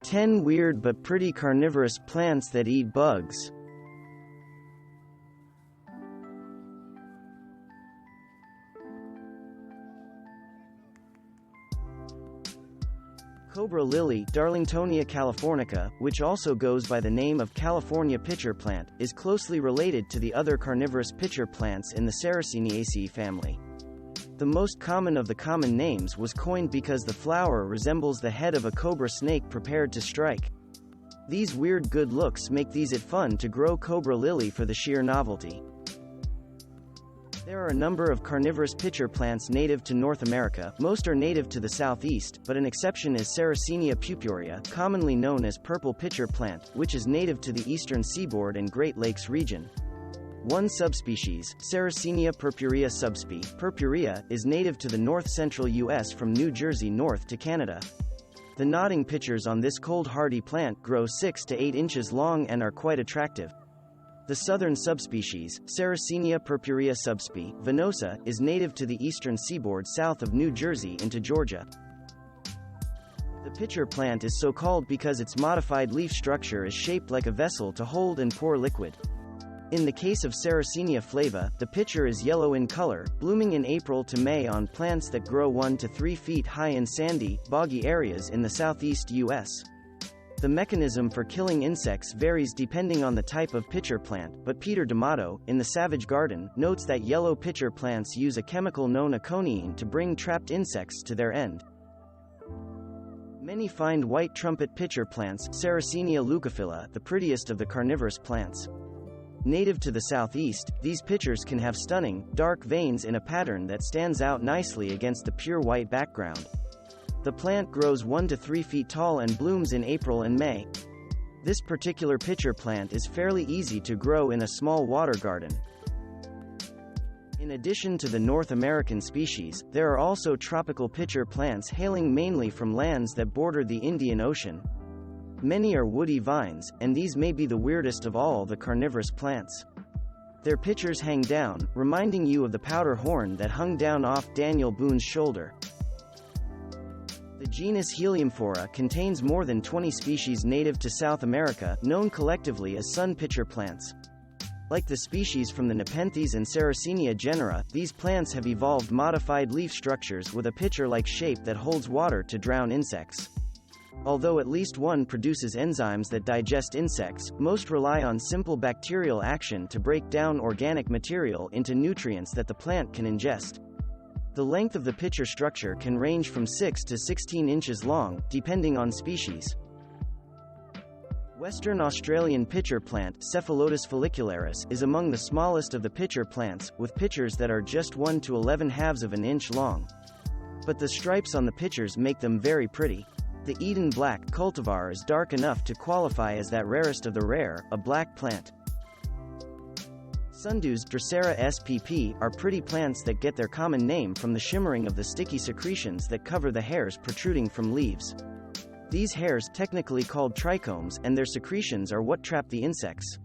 10 weird but pretty carnivorous plants that eat bugs. Cobra Lily, Darlingtonia californica, which also goes by the name of California pitcher plant, is closely related to the other carnivorous pitcher plants in the Sarraceniaceae family. The most common of the common names was coined because the flower resembles the head of a cobra snake prepared to strike. These weird good looks make it fun to grow Cobra Lily for the sheer novelty. There are a number of carnivorous pitcher plants native to North America. Most are native to the southeast, but an exception is Sarracenia purpurea, commonly known as purple pitcher plant, which is native to the eastern seaboard and Great Lakes region. One subspecies, Sarracenia purpurea subsp. Purpurea, is native to the north-central U.S. from New Jersey north to Canada. The nodding pitchers on this cold hardy plant grow 6 to 8 inches long and are quite attractive. The southern subspecies, Sarracenia purpurea subsp. Venosa, is native to the eastern seaboard south of New Jersey into Georgia. The pitcher plant is so called because its modified leaf structure is shaped like a vessel to hold and pour liquid. In the case of Sarracenia flava, the pitcher is yellow in color, blooming in April to May on plants that grow 1 to 3 feet high in sandy, boggy areas in the southeast U.S. The mechanism for killing insects varies depending on the type of pitcher plant, but Peter D'Amato, in The Savage Garden, notes that yellow pitcher plants use a chemical known aconiine to bring trapped insects to their end. Many find white trumpet pitcher plants, Sarracenia leucophylla, the prettiest of the carnivorous plants. Native to the southeast, these pitchers can have stunning, dark veins in a pattern that stands out nicely against the pure white background. The plant grows 1 to 3 feet tall and blooms in April and May. This particular pitcher plant is fairly easy to grow in a small water garden. In addition to the North American species, there are also tropical pitcher plants hailing mainly from lands that border the Indian Ocean. Many are woody vines, and these may be the weirdest of all the carnivorous plants. Their pitchers hang down, reminding you of the powder horn that hung down off Daniel Boone's shoulder. The genus Heliamphora contains more than 20 species native to South America, known collectively as sun pitcher plants. Like the species from the Nepenthes and Sarracenia genera, these plants have evolved modified leaf structures with a pitcher-like shape that holds water to drown insects. Although at least one produces enzymes that digest insects, most rely on simple bacterial action to break down organic material into nutrients that the plant can ingest. The length of the pitcher structure can range from 6 to 16 inches long, depending on species. Western Australian pitcher plant, Cephalotus follicularis, is among the smallest of the pitcher plants, with pitchers that are just 1 to 11/2 of an inch long. But the stripes on the pitchers make them very pretty. The Eden black cultivar is dark enough to qualify as that rarest of the rare, a black plant. Sundews, Drosera spp, are pretty plants that get their common name from the shimmering of the sticky secretions that cover the hairs protruding from leaves. These hairs, technically called trichomes, and their secretions are what trap the insects.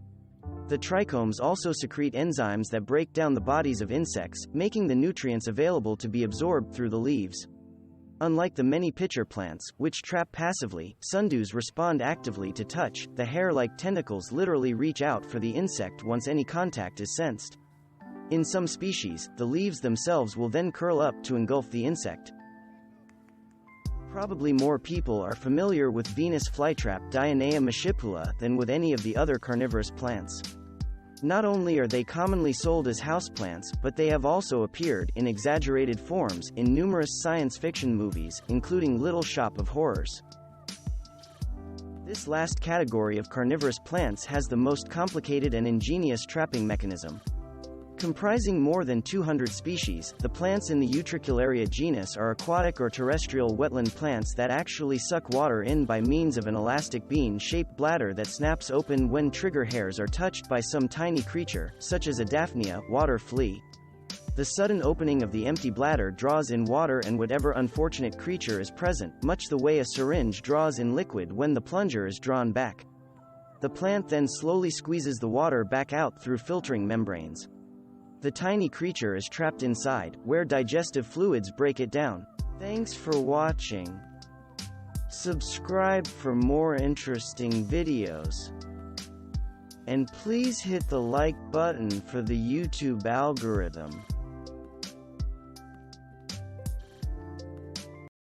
The trichomes also secrete enzymes that break down the bodies of insects, making the nutrients available to be absorbed through the leaves. Unlike the many pitcher plants, which trap passively, sundews respond actively to touch. The hair-like tentacles literally reach out for the insect once any contact is sensed. In some species, the leaves themselves will then curl up to engulf the insect. Probably more people are familiar with Venus flytrap Dionaea muscipula than with any of the other carnivorous plants. Not only are they commonly sold as houseplants, but they have also appeared, in exaggerated forms, in numerous science fiction movies, including Little Shop of Horrors. This last category of carnivorous plants has the most complicated and ingenious trapping mechanism. Comprising more than 200 species, the plants in the Utricularia genus are aquatic or terrestrial wetland plants that actually suck water in by means of an elastic bean-shaped bladder that snaps open when trigger hairs are touched by some tiny creature, such as a Daphnia, water flea. The sudden opening of the empty bladder draws in water and whatever unfortunate creature is present, much the way a syringe draws in liquid when the plunger is drawn back. The plant then slowly squeezes the water back out through filtering membranes. The tiny creature is trapped inside, where digestive fluids break it down. Thanks for watching. Subscribe for more interesting videos. And please hit the like button for the YouTube algorithm.